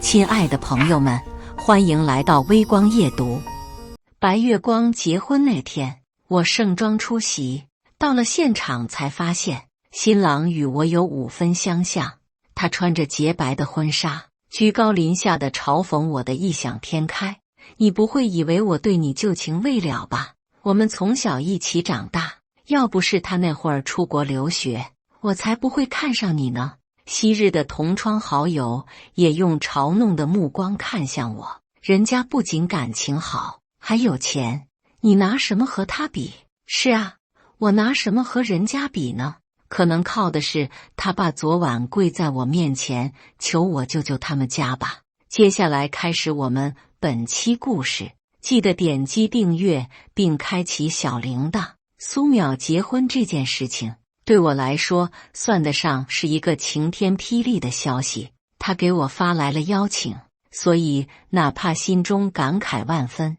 亲爱的朋友们，欢迎来到微光夜读。白月光结婚那天，我盛装出席，到了现场才发现，新郎与我有5分相像。他穿着洁白的婚纱，居高临下的嘲讽我的异想天开。你不会以为我对你旧情未了吧？我们从小一起长大，要不是他那会儿出国留学，我才不会看上你呢。昔日的同窗好友也用嘲弄的目光看向我，人家不仅感情好，还有钱，你拿什么和他比？是啊，我拿什么和人家比呢？可能靠的是他爸昨晚跪在我面前求我救救他们家吧。接下来开始我们本期故事，记得点击订阅并开启小铃铛。苏淼结婚这件事情对我来说算得上是一个晴天霹雳的消息，他给我发来了邀请，所以哪怕心中感慨万分，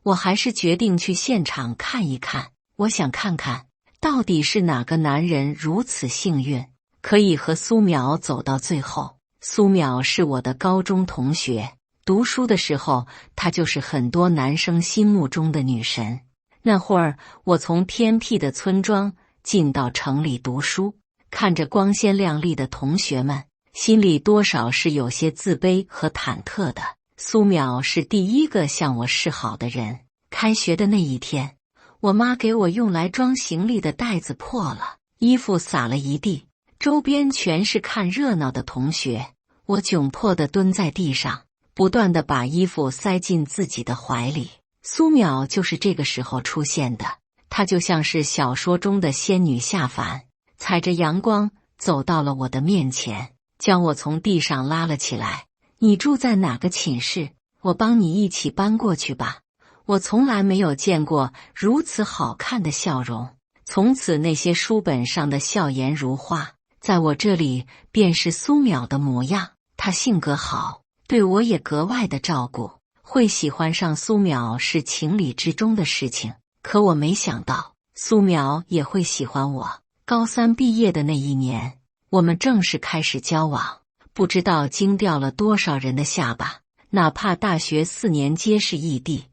我还是决定去现场看一看。我想看看到底是哪个男人如此幸运，可以和苏淼走到最后。苏淼是我的高中同学，读书的时候她就是很多男生心目中的女神。那会儿我从偏僻的村庄进到城里读书，看着光鲜亮丽的同学们，心里多少是有些自卑和忐忑的。苏淼是第一个向我示好的人。开学的那一天，我妈给我用来装行李的袋子破了，衣服洒了一地，周边全是看热闹的同学。我窘迫地蹲在地上，不断地把衣服塞进自己的怀里。苏淼就是这个时候出现的，她就像是小说中的仙女下凡，踩着阳光走到了我的面前，将我从地上拉了起来。你住在哪个寝室？我帮你一起搬过去吧。我从来没有见过如此好看的笑容，从此那些书本上的笑颜如花，在我这里便是苏淼的模样。她性格好，对我也格外的照顾，会喜欢上苏淼是情理之中的事情。可我没想到苏淼也会喜欢我。高3毕业的那一年，我们正式开始交往，不知道惊掉了多少人的下巴。哪怕大学4年皆是异地，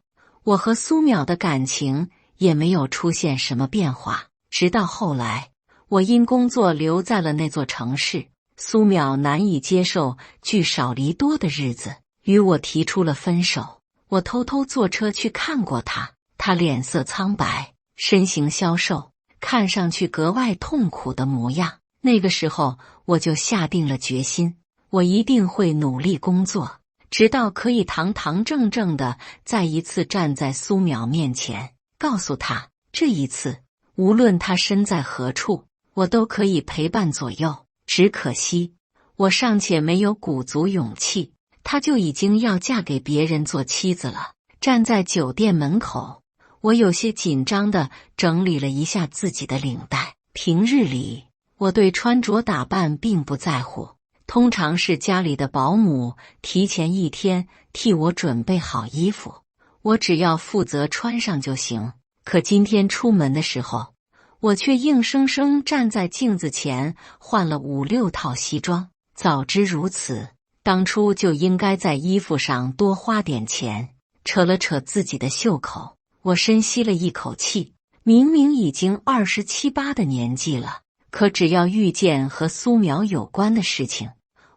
我和苏淼的感情也没有出现什么变化。直到后来，我因工作留在了那座城市，苏淼难以接受聚少离多的日子，与我提出了分手。我偷偷坐车去看过他，他脸色苍白，身形消瘦，看上去格外痛苦的模样。那个时候我就下定了决心，我一定会努力工作，直到可以堂堂正正的再一次站在苏淼面前，告诉他，这一次无论他身在何处，我都可以陪伴左右。只可惜我尚且没有鼓足勇气，她就已经要嫁给别人做妻子了。站在酒店门口，我有些紧张地整理了一下自己的领带。平日里我对穿着打扮并不在乎，通常是家里的保姆提前1天替我准备好衣服，我只要负责穿上就行。可今天出门的时候，我却硬生生站在镜子前换了5、6套西装。早知如此，当初就应该在衣服上多花点钱。扯了扯自己的袖口，我深吸了一口气。明明已经27、8的年纪了，可只要遇见和苏淼有关的事情，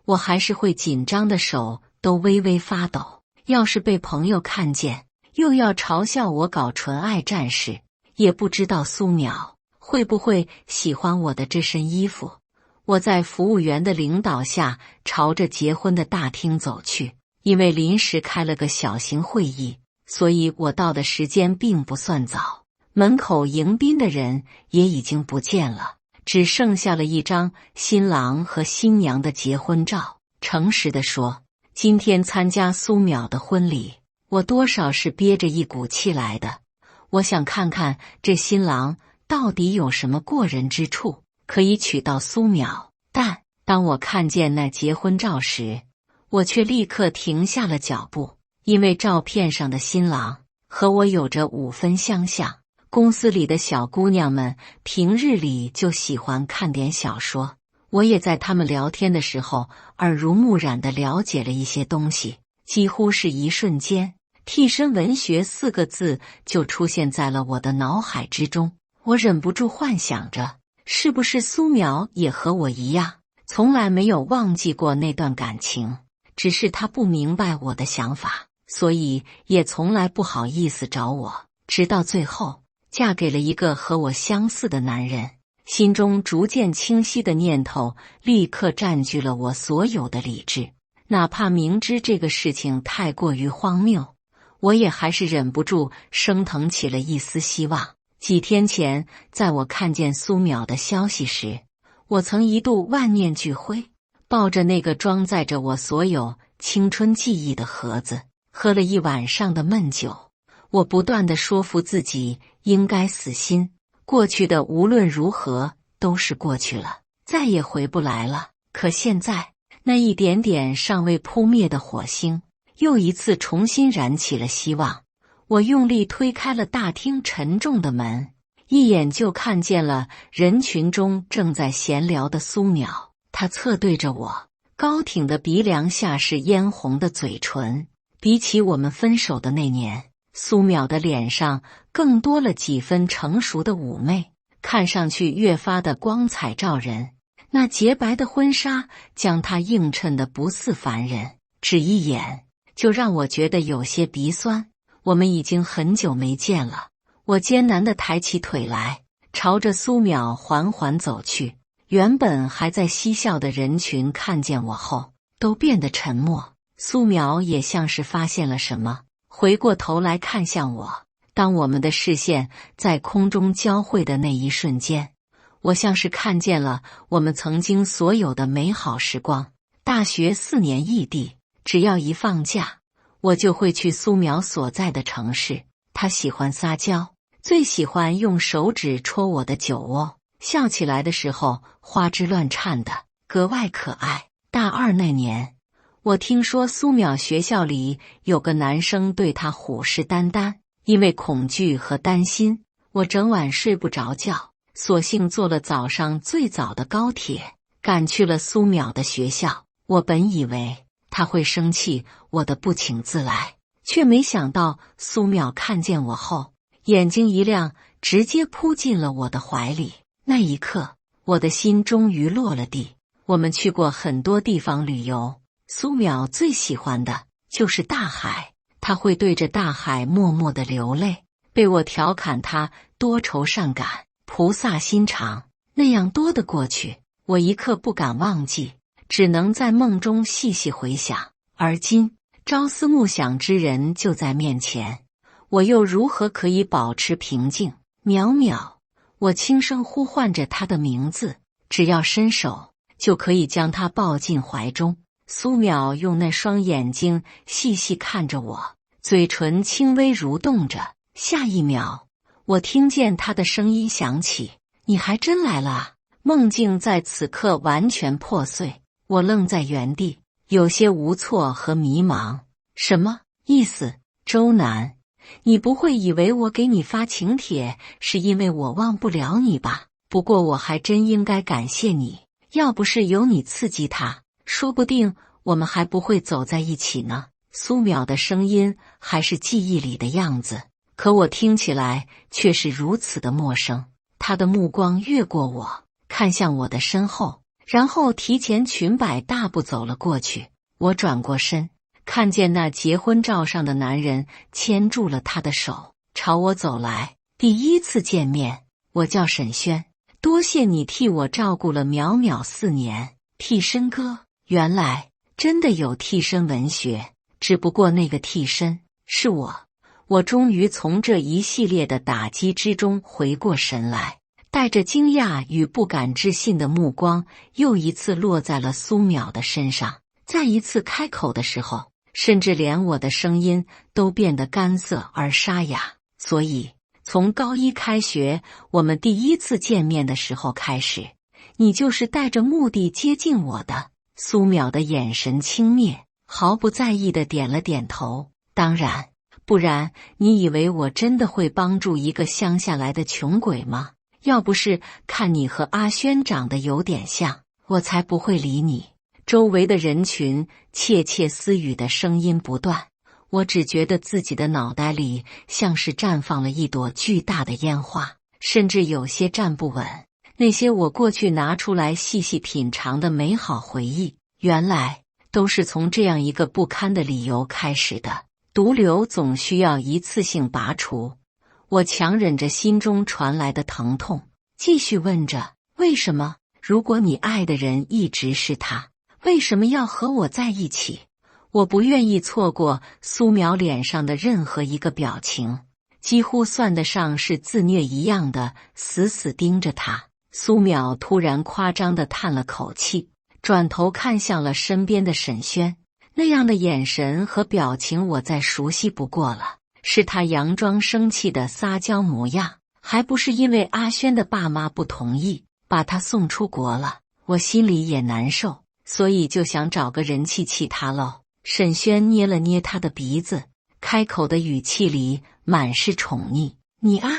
我还是会紧张的手都微微发抖。要是被朋友看见，又要嘲笑我搞纯爱战士，也不知道苏淼会不会喜欢我的这身衣服。我在服务员的领导下朝着结婚的大厅走去，因为临时开了个小型会议，所以我到的时间并不算早。门口迎宾的人也已经不见了，只剩下了一张新郎和新娘的结婚照。诚实地说，今天参加苏淼的婚礼，我多少是憋着一股气来的。我想看看这新郎到底有什么过人之处，可以娶到苏淼。但当我看见那结婚照时，我却立刻停下了脚步，因为照片上的新郎和我有着5分相像。公司里的小姑娘们平日里就喜欢看点小说，我也在他们聊天的时候耳濡目染地了解了一些东西，几乎是一瞬间，替身文学4个字就出现在了我的脑海之中。我忍不住幻想着，是不是苏淼也和我一样，从来没有忘记过那段感情，只是她不明白我的想法，所以也从来不好意思找我，直到最后嫁给了一个和我相似的男人，心中逐渐清晰的念头立刻占据了我所有的理智。哪怕明知这个事情太过于荒谬，我也还是忍不住升腾起了一丝希望。几天前，在我看见苏淼的消息时，我曾一度万念俱灰，抱着那个装载着我所有青春记忆的盒子，喝了一晚上的闷酒。我不断地说服自己应该死心，过去的无论如何都是过去了，再也回不来了。可现在，那一点点尚未扑灭的火星，又一次重新燃起了希望。我用力推开了大厅沉重的门，一眼就看见了人群中正在闲聊的苏淼。她侧对着我，高挺的鼻梁下是嫣红的嘴唇。比起我们分手的那年，苏淼的脸上更多了几分成熟的妩媚，看上去越发的光彩照人。那洁白的婚纱将她映衬得不似凡人，只一眼就让我觉得有些鼻酸。我们已经很久没见了，我艰难地抬起腿来，朝着苏淼缓缓走去。原本还在嬉笑的人群看见我后，都变得沉默。苏淼也像是发现了什么，回过头来看向我。当我们的视线在空中交汇的那一瞬间，我像是看见了我们曾经所有的美好时光。大学4年异地，只要一放假，我就会去苏淼所在的城市。她喜欢撒娇，最喜欢用手指戳我的酒窝，笑起来的时候花枝乱颤的，格外可爱。大2那年，我听说苏淼学校里有个男生对她虎视眈眈，因为恐惧和担心，我整晚睡不着觉，索性坐了早上最早的高铁，赶去了苏淼的学校。我本以为他会生气我的不请自来，却没想到苏淼看见我后，眼睛一亮，直接扑进了我的怀里。那一刻，我的心终于落了地。我们去过很多地方旅游，苏淼最喜欢的就是大海，她会对着大海默默地流泪。被我调侃她多愁善感、菩萨心肠，那样多的过去，我一刻不敢忘记，只能在梦中细细回想。而今朝思暮想之人就在面前，我又如何可以保持平静？淼淼，我轻声呼唤着她的名字，只要伸手就可以将她抱进怀中。苏淼用那双眼睛细细看着我，嘴唇轻微蠕动着。下一秒，我听见她的声音响起：“你还真来了啊！”梦境在此刻完全破碎，我愣在原地，有些无措和迷茫。什么意思？周南，你不会以为我给你发请帖是因为我忘不了你吧？不过我还真应该感谢你，要不是有你刺激他，说不定我们还不会走在一起呢。苏淼的声音还是记忆里的样子，可我听起来却是如此的陌生。他的目光越过我，看向我的身后，然后提前裙摆大步走了过去。我转过身，看见那结婚照上的男人牵住了他的手，朝我走来。第一次见面，我叫沈轩，多谢你替我照顾了淼淼4年。替身哥，原来真的有替身文学，只不过那个替身是我。我终于从这一系列的打击之中回过神来，带着惊讶与不敢置信的目光，又一次落在了苏淼的身上。再一次开口的时候，甚至连我的声音都变得干涩而沙哑。所以，从高1开学，我们第一次见面的时候开始，你就是带着目的接近我的。苏淼的眼神轻蔑，毫不在意地点了点头。当然，不然你以为我真的会帮助一个乡下来的穷鬼吗？要不是看你和阿轩长得有点像，我才不会理你。周围的人群窃窃私语的声音不断，我只觉得自己的脑袋里像是绽放了一朵巨大的烟花，甚至有些站不稳。那些我过去拿出来细细品尝的美好回忆，原来都是从这样一个不堪的理由开始的。毒瘤总需要一次性拔除。我强忍着心中传来的疼痛，继续问着：为什么？如果你爱的人一直是他，为什么要和我在一起？我不愿意错过苏淼脸上的任何一个表情，几乎算得上是自虐一样的死死盯着他。苏淼突然夸张地叹了口气，转头看向了身边的沈轩，那样的眼神和表情我再熟悉不过了，是他佯装生气的撒娇模样，还不是因为阿轩的爸妈不同意把他送出国了。我心里也难受，所以就想找个人气气他喽。沈轩捏了捏他的鼻子，开口的语气里满是宠溺：你啊，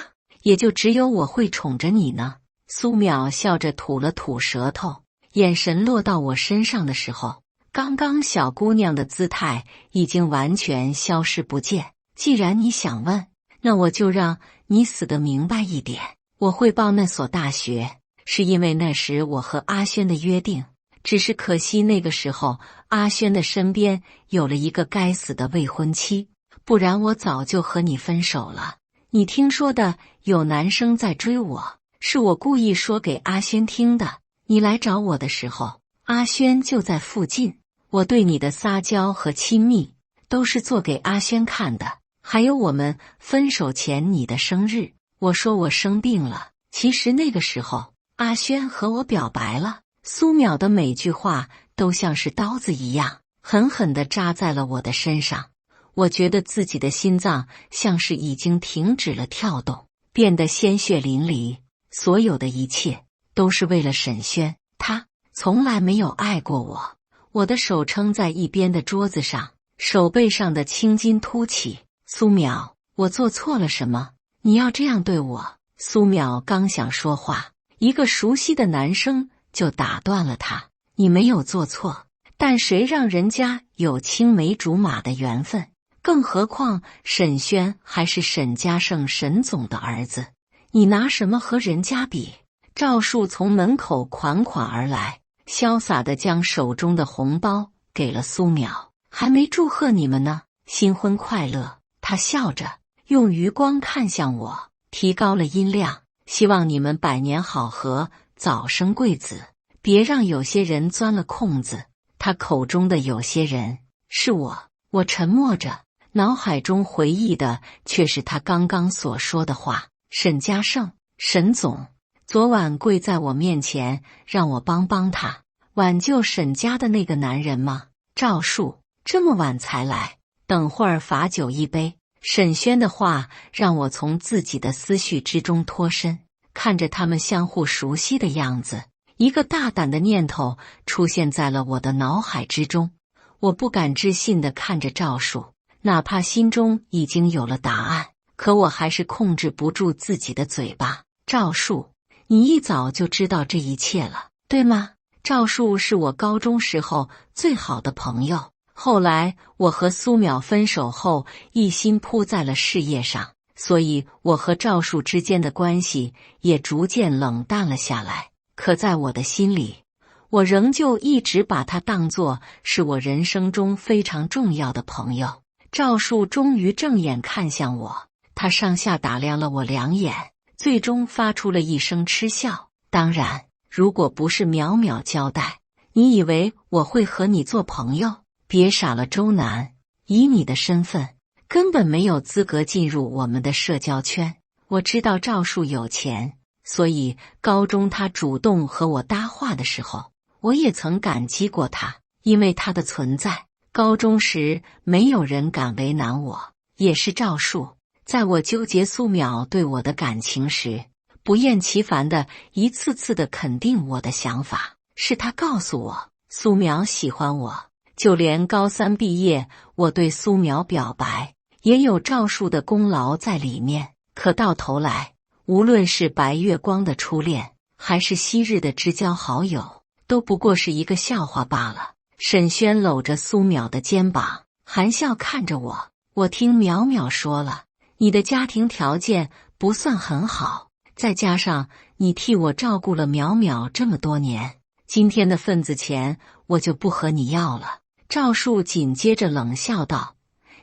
也就只有我会宠着你呢。苏淼笑着吐了吐舌头，眼神落到我身上的时候，刚刚小姑娘的姿态已经完全消失不见。既然你想问，那我就让你死得明白一点。我会报那所大学，是因为那时我和阿轩的约定，只是可惜那个时候阿轩的身边有了一个该死的未婚妻，不然我早就和你分手了。你听说的有男生在追我，是我故意说给阿轩听的。你来找我的时候，阿轩就在附近。我对你的撒娇和亲密都是做给阿轩看的。还有我们分手前你的生日，我说我生病了，其实那个时候阿轩和我表白了。苏淼的每句话都像是刀子一样，狠狠地扎在了我的身上。我觉得自己的心脏像是已经停止了跳动，变得鲜血淋漓。所有的一切都是为了沈轩，他从来没有爱过我。我的手撑在一边的桌子上，手背上的青筋凸起。苏淼，我做错了什么？你要这样对我？苏淼刚想说话，一个熟悉的男生就打断了他。你没有做错，但谁让人家有青梅竹马的缘分？更何况沈轩还是沈家胜沈总的儿子，你拿什么和人家比？赵树从门口款款而来，潇洒地将手中的红包给了苏淼。还没祝贺你们呢，新婚快乐。他笑着用余光看向我，提高了音量，希望你们百年好合，早生贵子，别让有些人钻了空子。他口中的有些人是我。我沉默着，脑海中回忆的却是他刚刚所说的话。沈家胜，沈总昨晚跪在我面前让我帮他挽救沈家的那个男人吗？赵树这么晚才来，等会儿罚酒一杯。沈轩的话让我从自己的思绪之中脱身，看着他们相互熟悉的样子，一个大胆的念头出现在了我的脑海之中。我不敢置信地看着赵树，哪怕心中已经有了答案，可我还是控制不住自己的嘴巴。赵树，你一早就知道这一切了，对吗？赵树是我高中时候最好的朋友，后来我和苏淼分手后，一心扑在了事业上，所以我和赵树之间的关系也逐渐冷淡了下来。可在我的心里，我仍旧一直把他当作是我人生中非常重要的朋友。赵树终于正眼看向我，他上下打量了我两眼，最终发出了一声嗤笑。当然，如果不是淼淼交代，你以为我会和你做朋友？别傻了，周南，以你的身份，根本没有资格进入我们的社交圈。我知道赵树有钱，所以高中他主动和我搭话的时候，我也曾感激过他，因为他的存在，高中时没有人敢为难我。也是赵树，在我纠结苏淼对我的感情时，不厌其烦地一次次地肯定我的想法。是他告诉我苏淼喜欢我，就连高三毕业我对苏淼表白，也有赵树的功劳在里面。可到头来，无论是白月光的初恋，还是昔日的知交好友，都不过是一个笑话罢了。沈轩搂着苏淼的肩膀，含笑看着我。我听淼淼说了，你的家庭条件不算很好，再加上你替我照顾了淼淼这么多年，今天的份子钱我就不和你要了。赵树紧接着冷笑道：“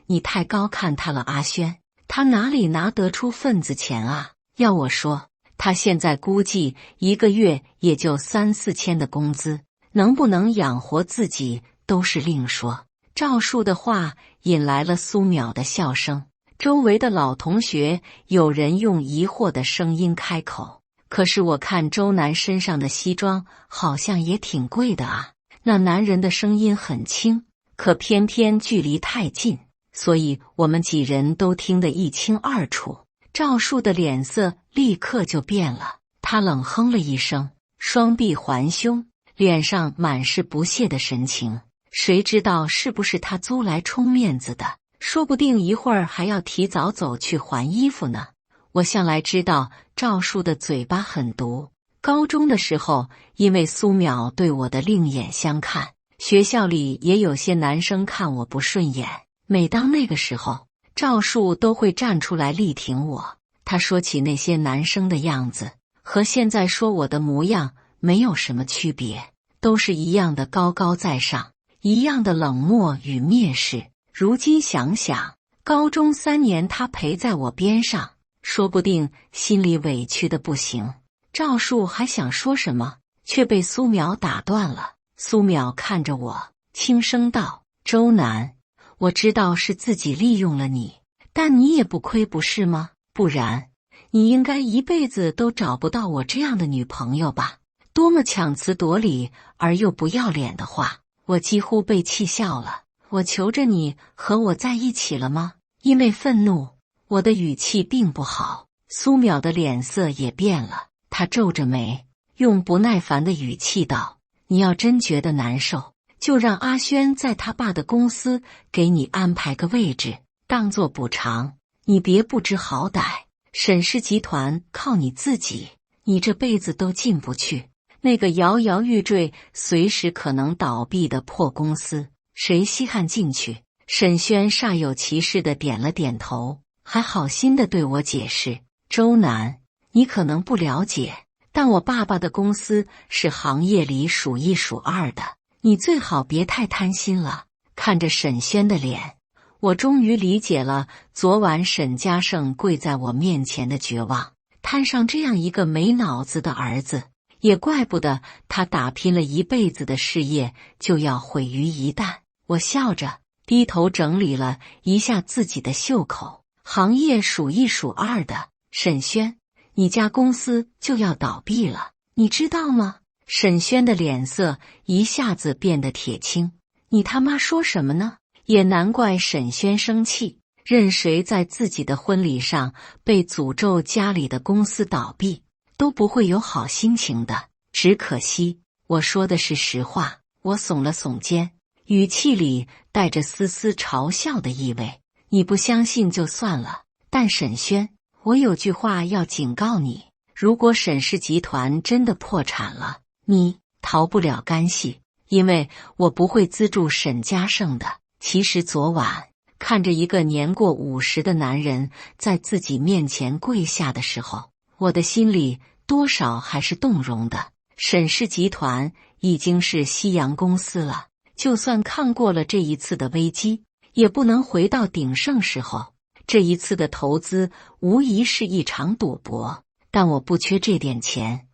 你太高看他了，阿轩，他哪里拿得出份子钱啊？要我说，他现在估计一个月也就3、4千的工资，能不能养活自己都是另说。”赵树的话引来了苏淼的笑声，周围的老同学有人用疑惑的声音开口：“可是我看周南身上的西装好像也挺贵的啊。”那男人的声音很轻，可偏偏距离太近，所以我们几人都听得一清二楚。赵树的脸色立刻就变了，他冷哼了一声，双臂环胸，脸上满是不屑的神情。谁知道是不是他租来充面子的？说不定一会儿还要提早走去还衣服呢。我向来知道赵树的嘴巴很毒，高中的时候因为苏淼对我的另眼相看，学校里也有些男生看我不顺眼。每当那个时候，赵树都会站出来力挺我。他说起那些男生的样子，和现在说我的模样没有什么区别，都是一样的高高在上，一样的冷漠与蔑视。如今想想，高中3年他陪在我边上，说不定心里委屈的不行。赵树还想说什么，却被苏淼打断了。苏淼看着我，轻声道：“周南，我知道是自己利用了你，但你也不亏，不是吗？不然，你应该一辈子都找不到我这样的女朋友吧？”多么强词夺理而又不要脸的话，我几乎被气笑了。我求着你和我在一起了吗？因为愤怒，我的语气并不好。苏淼的脸色也变了，他皱着眉，用不耐烦的语气道：“你要真觉得难受，就让阿轩在他爸的公司给你安排个位置，当做补偿。你别不知好歹，沈氏集团靠你自己，你这辈子都进不去。那个摇摇欲坠、随时可能倒闭的破公司，谁稀罕进去？”沈轩煞有其事地点了点头，还好心地对我解释：“周南，你可能不了解，但我爸爸的公司是行业里数一数二的，你最好别太贪心了。”看着沈轩的脸，我终于理解了昨晚沈家胜跪在我面前的绝望。摊上这样一个没脑子的儿子，也怪不得他打拼了一辈子的事业就要毁于一旦。我笑着低头整理了一下自己的袖口，行业数一数二的，沈轩，你家公司就要倒闭了，你知道吗？沈轩的脸色一下子变得铁青。你他妈说什么呢？也难怪沈轩生气，任谁在自己的婚礼上被诅咒家里的公司倒闭，都不会有好心情的。只可惜我说的是实话。我耸了耸肩，语气里带着丝丝嘲笑的意味。你不相信就算了，但沈轩，我有句话要警告你，如果沈氏集团真的破产了，你逃不了干系，因为我不会资助沈家胜的。其实昨晚看着一个年过50的男人在自己面前跪下的时候，我的心里多少还是动容的。沈氏集团已经是夕阳公司了，就算抗过了这一次的危机，也不能回到鼎盛时候。这一次的投资无疑是一场赌博，但我不缺这点钱。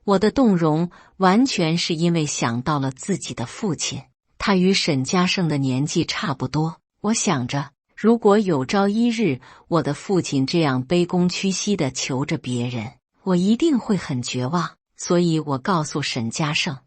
我的动容完全是因为想到了自己的父亲，他与沈家胜的年纪差不多。我想着，如果有朝一日我的父亲这样卑躬屈膝地求着别人，我一定会很绝望。所以我告诉沈家胜，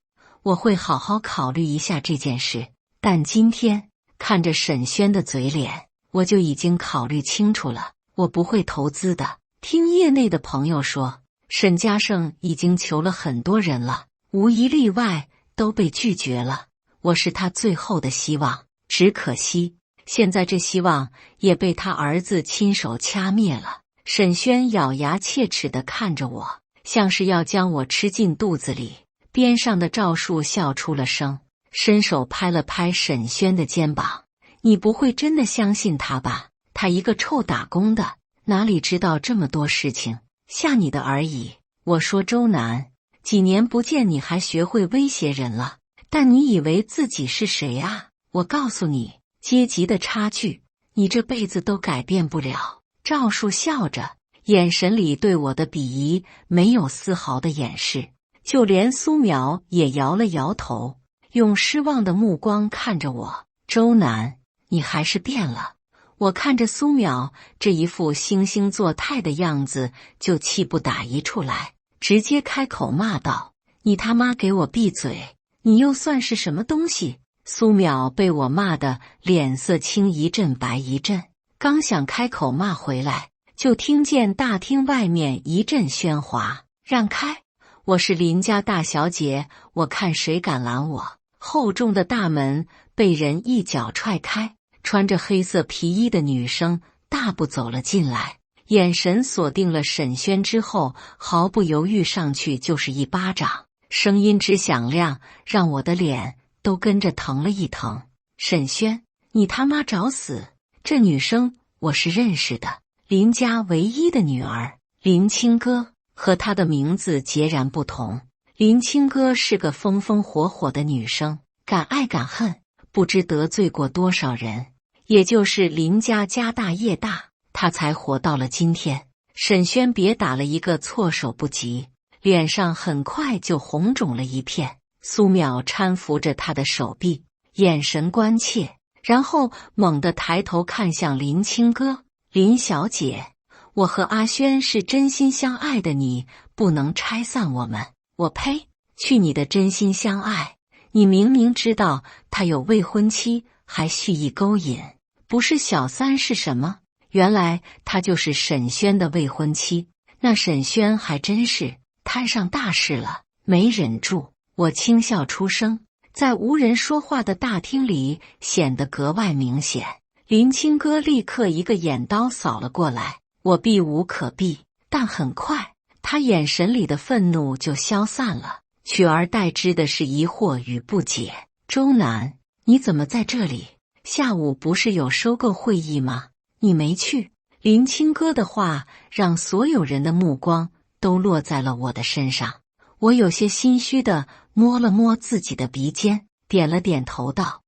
我会好好考虑一下这件事。但今天看着沈轩的嘴脸，我就已经考虑清楚了，我不会投资的。听业内的朋友说，沈家胜已经求了很多人了，无一例外都被拒绝了。我是他最后的希望，只可惜现在这希望也被他儿子亲手掐灭了。沈轩咬牙切齿地看着我，像是要将我吃进肚子里。边上的赵树笑出了声，伸手拍了拍沈轩的肩膀：“你不会真的相信他吧？他一个臭打工的，哪里知道这么多事情，吓你的而已。”我说：“周南，几年不见，你还学会威胁人了？但你以为自己是谁啊？我告诉你，阶级的差距，你这辈子都改变不了。”赵树笑着，眼神里对我的鄙夷没有丝毫的掩饰，就连苏淼也摇了摇头，用失望的目光看着我：“周南，你还是变了。”我看着苏淼这一副惺惺作态的样子，就气不打一处来，直接开口骂道：“你他妈给我闭嘴！你又算是什么东西？”苏淼被我骂得脸色青一阵白一阵，刚想开口骂回来，就听见大厅外面一阵喧哗：“让开！我是林家大小姐，我看谁敢拦我！”厚重的大门被人一脚踹开，穿着黑色皮衣的女生大步走了进来，眼神锁定了沈轩之后，毫不犹豫上去就是一巴掌，声音之响亮，让我的脸都跟着疼了一疼。“沈轩，你他妈找死！”这女生我是认识的，林家唯一的女儿林清歌，和她的名字截然不同。林清歌是个风风火火的女生，敢爱敢恨，不知得罪过多少人。也就是林家家大业大，她才活到了今天。沈轩别打了一个措手不及，脸上很快就红肿了一片。苏淼搀扶着他的手臂，眼神关切，然后猛地抬头看向林清歌：“林小姐，我和阿轩是真心相爱的，你不能拆散我们。”我呸！去你的真心相爱！你明明知道他有未婚妻，还蓄意勾引，不是小三是什么？原来他就是沈轩的未婚妻。那沈轩还真是摊上大事了。没忍住，我轻笑出声，在无人说话的大厅里显得格外明显。林清歌立刻一个眼刀扫了过来，我避无可避，但很快他眼神里的愤怒就消散了，取而代之的是疑惑与不解。“周南，你怎么在这里？下午不是有收购会议吗？你没去？”林清歌的话让所有人的目光都落在了我的身上。我有些心虚的摸了摸自己的鼻尖，点了点头道：“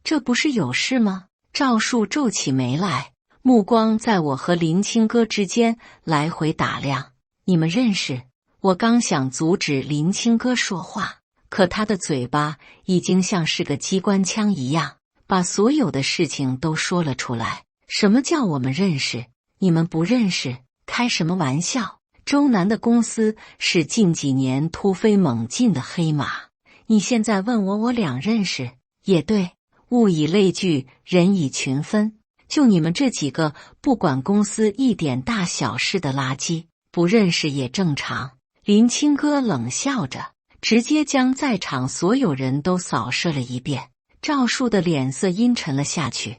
这不是有事吗？”赵树皱起眉来，目光在我和林清歌之间来回打量。“你们认识？”我刚想阻止林清歌说话，可他的嘴巴已经像是个机关枪一样，把所有的事情都说了出来。“什么叫我们认识？你们不认识？开什么玩笑？周南的公司是近几年突飞猛进的黑马，你现在问我俩认识？也对，物以类聚，人以群分，就你们这几个不管公司一点大小事的垃圾，不认识也正常。”林清歌冷笑着，直接将在场所有人都扫射了一遍。赵树的脸色阴沉了下去，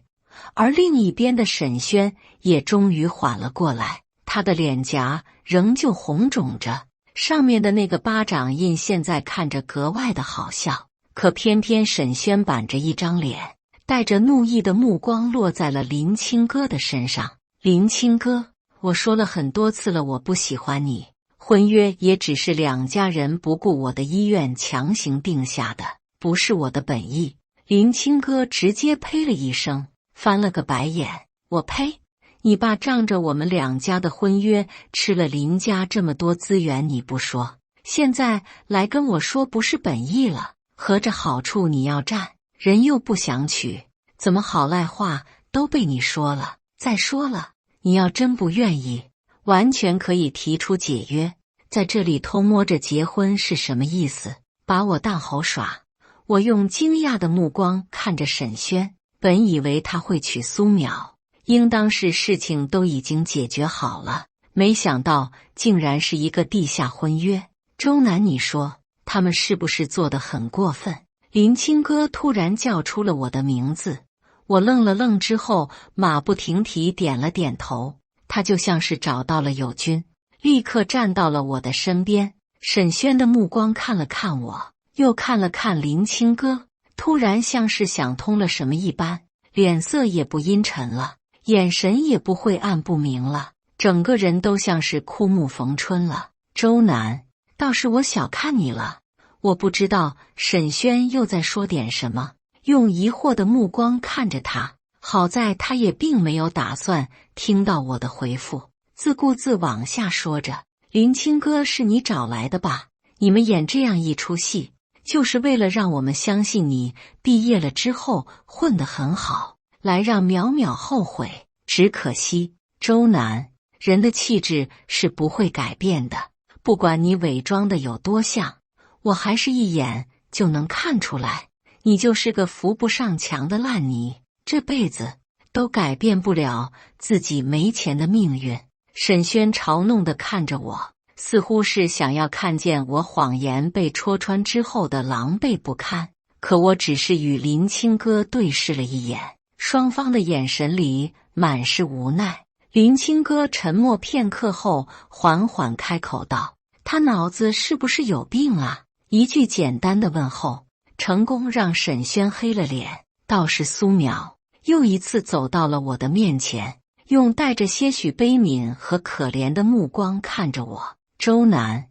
而另一边的沈轩也终于缓了过来，他的脸颊仍旧红肿着，上面的那个巴掌印现在看着格外的好笑。可偏偏沈轩板着一张脸，带着怒意的目光落在了林清歌的身上。“林清歌，我说了很多次了，我不喜欢你。婚约也只是两家人不顾我的意愿强行定下的，不是我的本意。”林清歌直接呸了一声，翻了个白眼：“我呸！你爸仗着我们两家的婚约吃了林家这么多资源，你不说，现在来跟我说不是本意了，合着好处你要占，人又不想娶，怎么好赖话都被你说了？再说了，你要真不愿意，完全可以提出解约，在这里偷摸着结婚是什么意思？把我当猴耍？”我用惊讶的目光看着沈轩，本以为他会娶苏淼，应当是事情都已经解决好了，没想到竟然是一个地下婚约。“周南，你说他们是不是做得很过分？”林清歌突然叫出了我的名字，我愣了愣之后马不停蹄点了点头。他就像是找到了友军，立刻站到了我的身边，沈轩的目光看了看我，又看了看林清歌，突然像是想通了什么一般，脸色也不阴沉了，眼神也不晦暗不明了，整个人都像是枯木逢春了。周南，倒是我小看你了。我不知道沈轩又在说点什么，用疑惑的目光看着他。好在他也并没有打算听到我的回复，自顾自往下说着：林清歌是你找来的吧？你们演这样一出戏，就是为了让我们相信你毕业了之后混得很好，来让淼淼后悔。只可惜，周南，人的气质是不会改变的，不管你伪装的有多像，我还是一眼就能看出来，你就是个扶不上墙的烂泥，这辈子都改变不了自己没钱的命运。沈轩嘲弄地看着我，似乎是想要看见我谎言被戳穿之后的狼狈不堪。可我只是与林清歌对视了一眼，双方的眼神里满是无奈。林清歌沉默片刻后，缓缓开口道：他脑子是不是有病啊？一句简单的问候，成功让沈轩黑了脸。倒是苏淼又一次走到了我的面前，用带着些许悲悯和可怜的目光看着我。周南，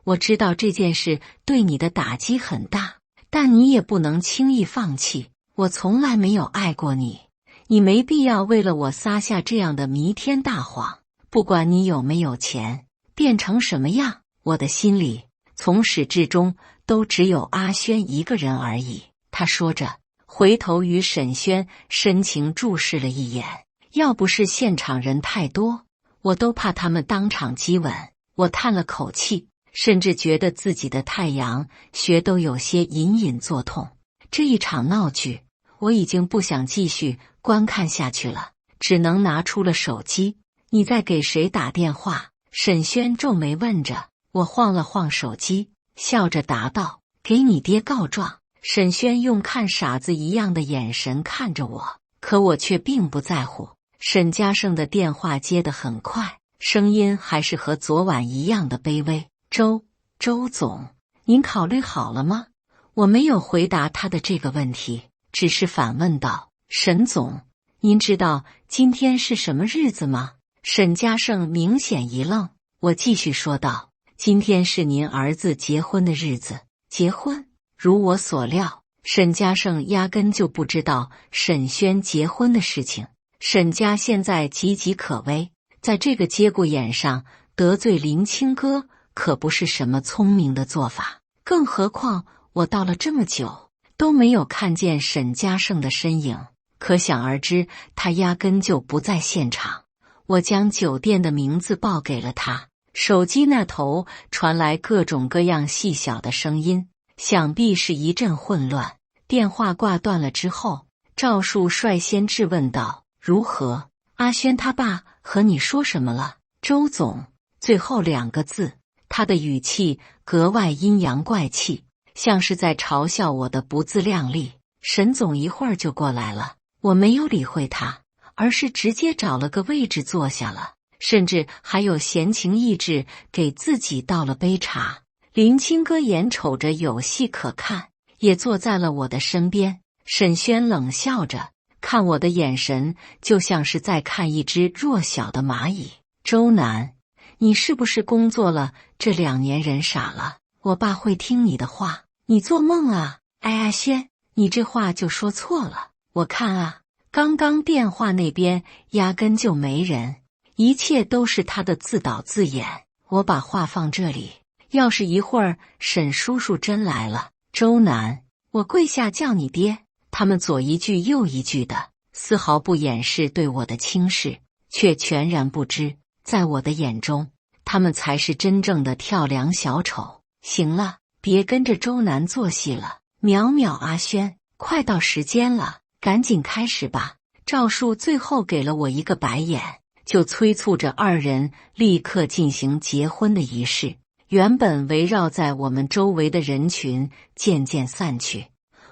我知道这件事对你的打击很大，但你也不能轻易放弃。我从来没有爱过你，你没必要为了我撒下这样的弥天大谎。不管你有没有钱，变成什么样，我的心里从始至终都只有阿轩一个人而已。他说着，回头与沈轩深情注视了一眼。要不是现场人太多，我都怕他们当场激吻。我叹了口气，甚至觉得自己的太阳穴都有些隐隐作痛。这一场闹剧，我已经不想继续观看下去了，只能拿出了手机。你在给谁打电话？沈轩皱眉问着。我晃了晃手机，笑着答道：给你爹告状。沈轩用看傻子一样的眼神看着我，可我却并不在乎。沈家胜的电话接得很快，声音还是和昨晚一样的卑微。周总，您考虑好了吗？我没有回答他的这个问题，只是反问道：沈总，您知道今天是什么日子吗？沈家胜明显一愣，我继续说道：今天是您儿子结婚的日子。结婚？如我所料，沈家胜压根就不知道沈轩结婚的事情。沈家现在岌岌可危，在这个节骨眼上得罪林清歌可不是什么聪明的做法。更何况我到了这么久都没有看见沈家胜的身影，可想而知他压根就不在现场。我将酒店的名字报给了他，手机那头传来各种各样细小的声音，想必是一阵混乱。电话挂断了之后，赵树率先质问道：如何？阿轩他爸和你说什么了？周总，最后2个字，他的语气格外阴阳怪气，像是在嘲笑我的不自量力。沈总一会儿就过来了，我没有理会他，而是直接找了个位置坐下了，甚至还有闲情逸致给自己倒了杯茶。林清歌眼瞅着有戏可看，也坐在了我的身边。沈轩冷笑着，看我的眼神就像是在看一只弱小的蚂蚁。周南，你是不是工作了这2年人傻了？我爸会听你的话？你做梦啊！哎，阿轩，你这话就说错了。我看啊，刚刚电话那边压根就没人，一切都是他的自导自演。我把话放这里，要是一会儿沈叔叔真来了，周南，我跪下叫你爹。他们左一句右一句的，丝毫不掩饰对我的轻视，却全然不知，在我的眼中，他们才是真正的跳梁小丑。行了，别跟着周南做戏了。淼淼，阿轩，快到时间了，赶紧开始吧。赵树最后给了我一个白眼，就催促着2人立刻进行结婚的仪式。原本围绕在我们周围的人群渐渐散去，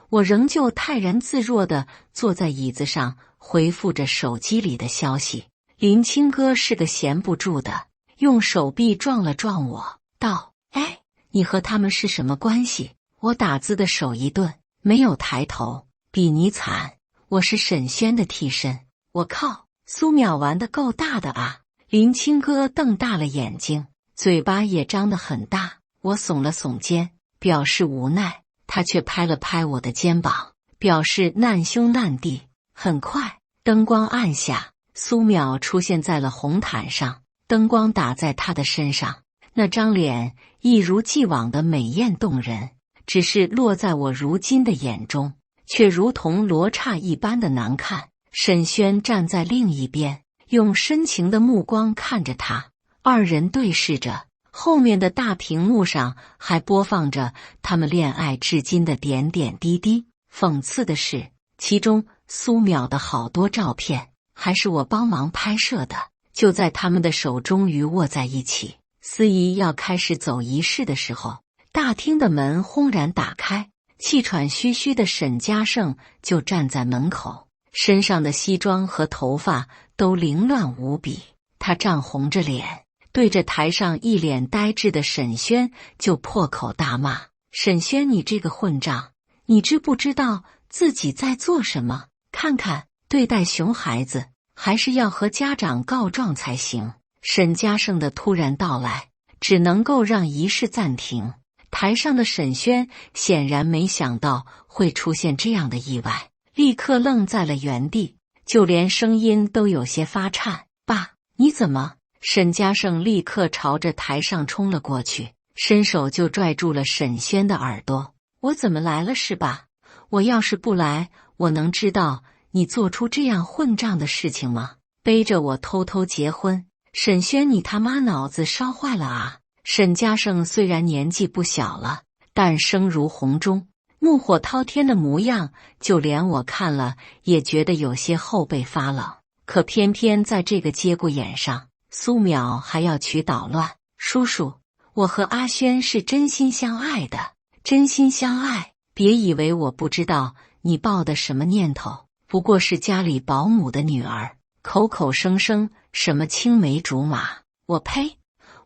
我仍旧泰然自若地坐在椅子上，回复着手机里的消息。林清歌是个闲不住的，用手臂撞了撞我，道：哎，你和他们是什么关系？我打字的手一顿，没有抬头。比你惨，我是沈轩的替身。我靠，苏淼玩得够大的啊！林清哥瞪大了眼睛，嘴巴也张得很大。我耸了耸肩，表示无奈，他却拍了拍我的肩膀，表示难兄难弟。很快，灯光暗下，苏淼出现在了红毯上，灯光打在他的身上，那张脸一如既往的美艳动人，只是落在我如今的眼中，却如同罗刹一般的难看。沈轩站在另一边，用深情的目光看着他，二人对视着。后面的大屏幕上还播放着他们恋爱至今的点点滴滴。讽刺的是，其中苏淼的好多照片还是我帮忙拍摄的。就在他们的手终于握在一起，司仪要开始走仪式的时候，大厅的门轰然打开，气喘吁吁的沈嘉盛就站在门口，身上的西装和头发都凌乱无比。他涨红着脸，对着台上一脸呆滞的沈轩就破口大骂：沈轩，你这个混账，你知不知道自己在做什么？看看，对待熊孩子还是要和家长告状才行。沈嘉盛的突然到来只能够让仪式暂停。台上的沈轩显然没想到会出现这样的意外，立刻愣在了原地，就连声音都有些发颤。爸，你怎么？沈嘉盛立刻朝着台上冲了过去，伸手就拽住了沈轩的耳朵。我怎么来了是吧？我要是不来，我能知道你做出这样混账的事情吗？背着我偷偷结婚，沈轩，你他妈脑子烧坏了啊！沈嘉盛虽然年纪不小了，但声如洪钟，怒火滔天的模样，就连我看了也觉得有些后背发冷。可偏偏在这个节骨眼上，苏淼还要取捣乱。叔叔，我和阿轩是真心相爱的，真心相爱，别以为我不知道你抱的什么念头，不过是家里保姆的女儿，口口声声什么青梅竹马。我呸！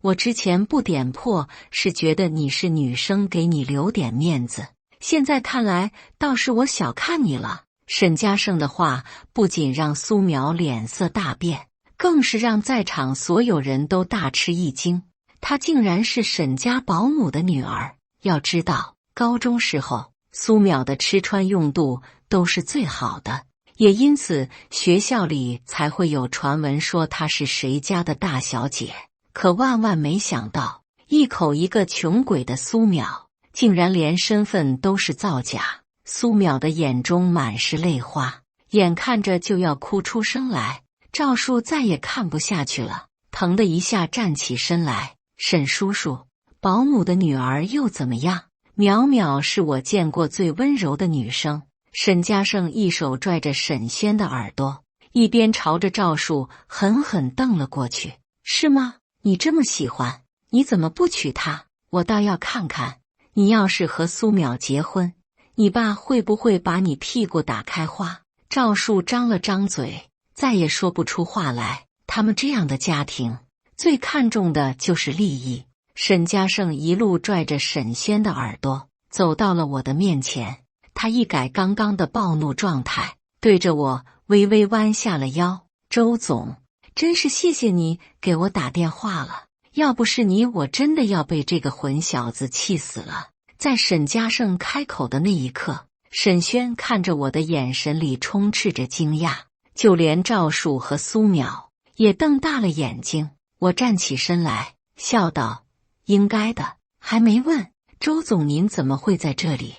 我之前不点破是觉得你是女生，给你留点面子，现在看来倒是我小看你了。沈嘉盛的话不仅让苏淼脸色大变，更是让在场所有人都大吃一惊。她竟然是沈家保姆的女儿。要知道，高中时候苏淼的吃穿用度都是最好的，也因此学校里才会有传闻说她是谁家的大小姐。可万万没想到，一口一个穷鬼的苏淼，竟然连身份都是造假。苏淼的眼中满是泪花，眼看着就要哭出声来。赵树再也看不下去了，腾的一下站起身来：沈叔叔，保姆的女儿又怎么样？淼淼是我见过最温柔的女生。沈嘉盛一手拽着沈轩的耳朵，一边朝着赵树狠狠瞪了过去：是吗？你这么喜欢，你怎么不娶她？我倒要看看，你要是和苏淼结婚，你爸会不会把你屁股打开花？赵树张了张嘴，再也说不出话来。他们这样的家庭，最看重的就是利益。沈嘉盛一路拽着沈轩的耳朵，走到了我的面前。他一改刚刚的暴怒状态，对着我微微弯下了腰：周总，真是谢谢你给我打电话了，要不是你，我真的要被这个混小子气死了。在沈嘉盛开口的那一刻，沈轩看着我的眼神里充斥着惊讶，就连赵树和苏淼也瞪大了眼睛。我站起身来，笑道：应该的。还没问，周总您怎么会在这里？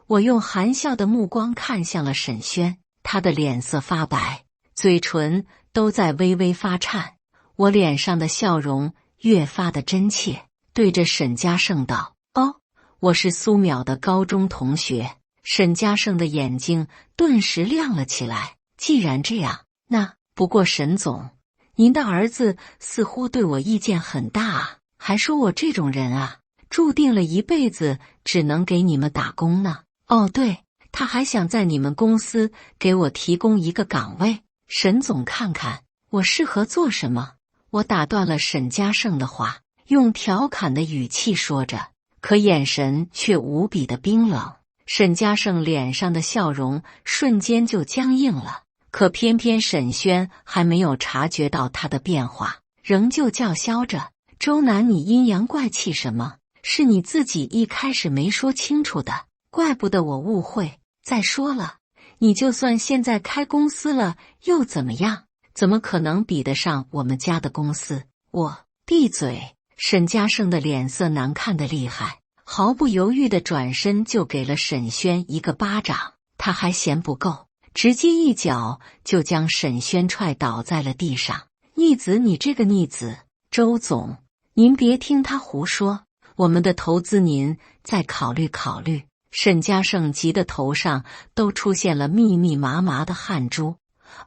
我用含笑的目光看向了沈轩，他的脸色发白，嘴唇都在微微发颤。我脸上的笑容越发的真切，对着沈嘉盛道：哦，我是苏淼的高中同学。沈嘉盛的眼睛顿时亮了起来。既然这样，那不过沈总，您的儿子似乎对我意见很大啊，还说我这种人啊，注定了一辈子只能给你们打工呢。哦对，他还想在你们公司给我提供一个岗位。沈总看看我适合做什么？我打断了沈嘉盛的话，用调侃的语气说着：可眼神却无比的冰冷。沈家胜脸上的笑容瞬间就僵硬了，可偏偏沈轩还没有察觉到他的变化，仍旧叫嚣着：“周南，你阴阳怪气什么？是你自己一开始没说清楚的，怪不得我误会。再说了，你就算现在开公司了又怎么样？怎么可能比得上我们家的公司？”我闭嘴！沈家胜的脸色难看得厉害，毫不犹豫地转身就给了沈轩一个巴掌。他还嫌不够，直接一脚就将沈轩踹倒在了地上。逆子，你这个逆子！周总，您别听他胡说，我们的投资您再考虑考虑。沈家胜急得头上都出现了密密麻麻的汗珠，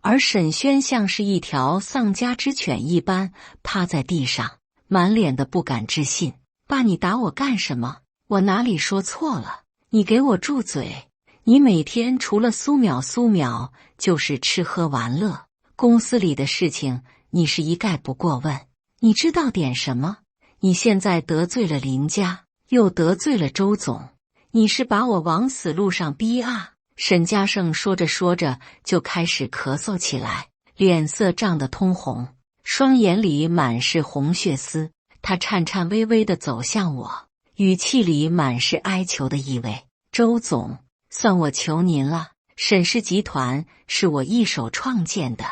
而沈轩像是一条丧家之犬一般趴在地上，满脸的不敢置信。爸，你打我干什么？我哪里说错了？你给我住嘴！你每天除了苏淼就是吃喝玩乐，公司里的事情你是一概不过问。你知道点什么？你现在得罪了林家，又得罪了周总，你是把我往死路上逼啊！沈家胜说着说着就开始咳嗽起来，脸色涨得通红，双眼里满是红血丝。他颤颤巍巍地走向我，语气里满是哀求的意味。周总，算我求您了，沈氏集团是我一手创建的，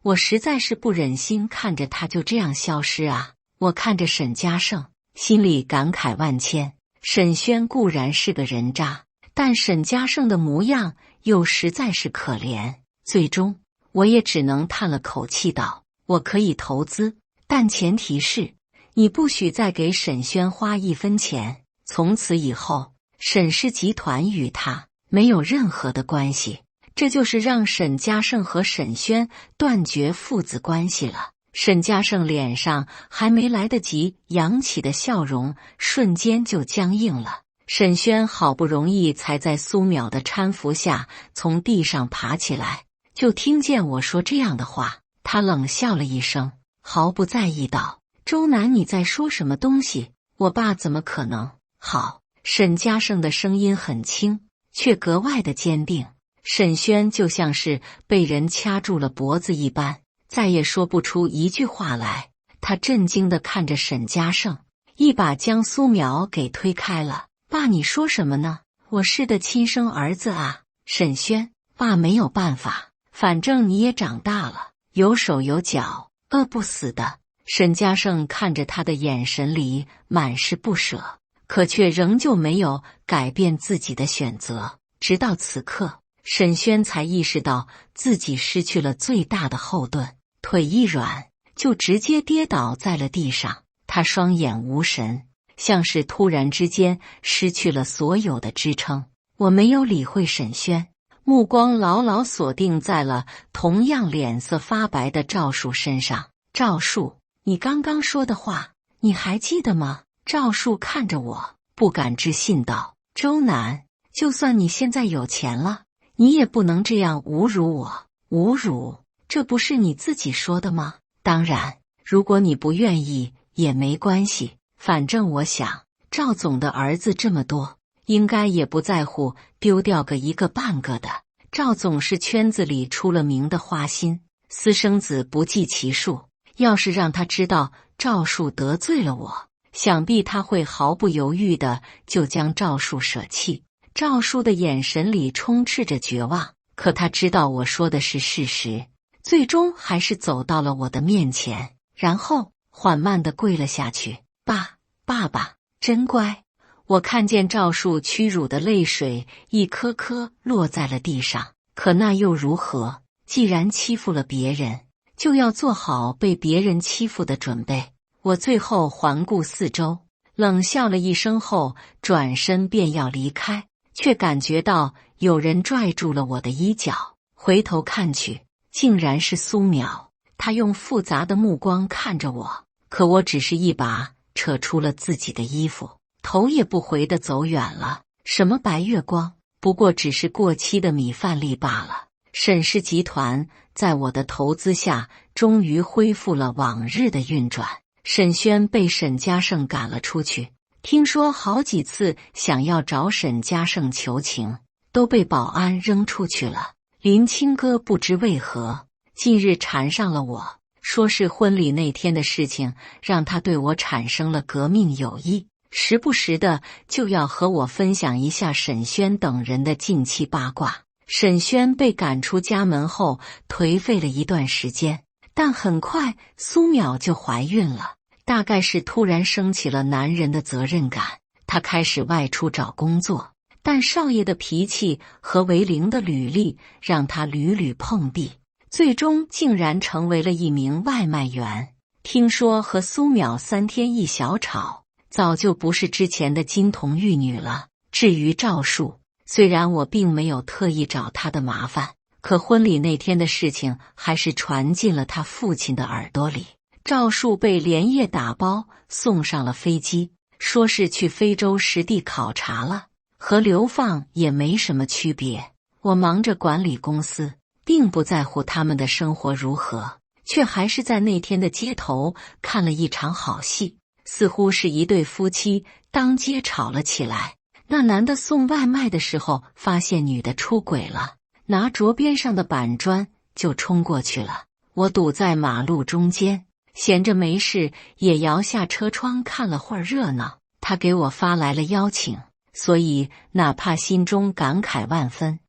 我实在是不忍心看着他就这样消失啊！我看着沈家胜，心里感慨万千。沈轩固然是个人渣，但沈家胜的模样又实在是可怜。最终我也只能叹了口气道：我可以投资，但前提是你不许再给沈轩花一分钱。从此以后，沈氏集团与他没有任何的关系。这就是让沈家胜和沈轩断绝父子关系了。沈家胜脸上还没来得及扬起的笑容瞬间就僵硬了。沈轩好不容易才在苏淼的搀扶下从地上爬起来，就听见我说这样的话，他冷笑了一声，毫不在意道：周南，你在说什么东西？我爸怎么可能？好！沈家胜的声音很轻，却格外的坚定。沈轩就像是被人掐住了脖子一般，再也说不出一句话来。他震惊地看着沈家胜，一把将苏淼给推开了。爸，你说什么呢？我是的亲生儿子啊！沈轩，爸没有办法，反正你也长大了，有手有脚，饿不死的。沈家胜看着他的眼神里满是不舍，可却仍旧没有改变自己的选择。直到此刻，沈轩才意识到自己失去了最大的后盾，腿一软就直接跌倒在了地上。他双眼无神，像是突然之间失去了所有的支撑。我没有理会沈轩，目光牢牢锁定在了同样脸色发白的赵树身上。赵树，你刚刚说的话，你还记得吗？赵树看着我，不敢置信道：周南，就算你现在有钱了，你也不能这样侮辱我。侮辱？这不是你自己说的吗？当然，如果你不愿意也没关系，反正我想赵总的儿子这么多，应该也不在乎丢掉个一个半个的。赵总是圈子里出了名的花心，私生子不计其数，要是让他知道赵树得罪了我，想必他会毫不犹豫的就将赵树舍弃。赵树的眼神里充斥着绝望，可他知道我说的是事实，最终还是走到了我的面前，然后缓慢地跪了下去。爸爸，真乖。我看见赵树屈辱的泪水一颗颗落在了地上，可那又如何？既然欺负了别人，就要做好被别人欺负的准备。我最后环顾四周，冷笑了一声后，转身便要离开，却感觉到有人拽住了我的衣角。回头看去，竟然是苏淼。她用复杂的目光看着我，可我只是一把扯出了自己的衣服，头也不回地走远了。什么白月光，不过只是过期的米饭粒罢了。沈氏集团在我的投资下，终于恢复了往日的运转。沈轩被沈家胜赶了出去，听说好几次想要找沈家胜求情，都被保安扔出去了。林清哥不知为何，近日缠上了我，说是婚礼那天的事情让他对我产生了革命友谊，时不时的就要和我分享一下沈轩等人的近期八卦。沈轩被赶出家门后颓废了一段时间，但很快苏淼就怀孕了，大概是突然升起了男人的责任感，他开始外出找工作，但少爷的脾气和维玲的履历让他屡屡碰壁，最终竟然成为了一名外卖员。听说和苏淼3天一小吵，早就不是之前的金童玉女了。至于赵树，虽然我并没有特意找他的麻烦，可婚礼那天的事情还是传进了他父亲的耳朵里。赵树被连夜打包送上了飞机，说是去非洲实地考察了，和流放也没什么区别。我忙着管理公司，并不在乎他们的生活如何，却还是在那天的街头看了一场好戏，似乎是一对夫妻当街吵了起来。那男的送外卖的时候发现女的出轨了，拿桌边上的板砖就冲过去了。我堵在马路中间，闲着没事也摇下车窗看了会儿热闹。他给我发来了邀请，所以哪怕心中感慨万分，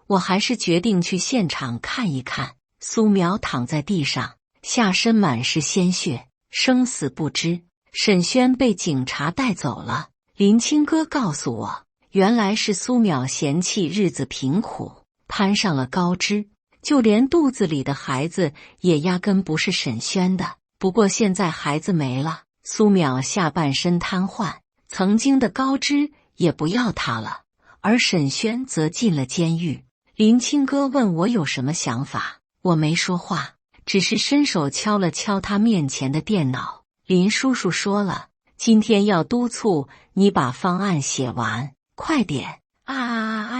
我还是决定去现场看一看。苏淼躺在地上，下身满是鲜血，生死不知。沈轩被警察带走了。林清哥告诉我，原来是苏淼嫌弃日子贫苦，攀上了高枝，就连肚子里的孩子也压根不是沈轩的。不过现在孩子没了，苏淼下半身瘫痪，曾经的高枝也不要他了，而沈轩则进了监狱。林清哥问我有什么想法，我没说话，只是伸手敲了敲他面前的电脑。林叔叔说了，今天要督促你把方案写完，快点！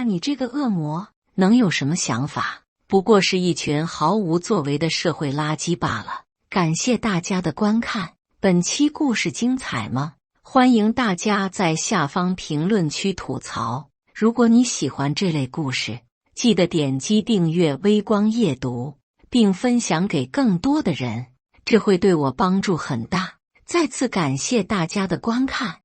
你这个恶魔能有什么想法？不过是一群毫无作为的社会垃圾罢了。感谢大家的观看，本期故事精彩吗？欢迎大家在下方评论区吐槽。如果你喜欢这类故事，记得点击订阅微光夜读，并分享给更多的人，这会对我帮助很大。再次感谢大家的观看。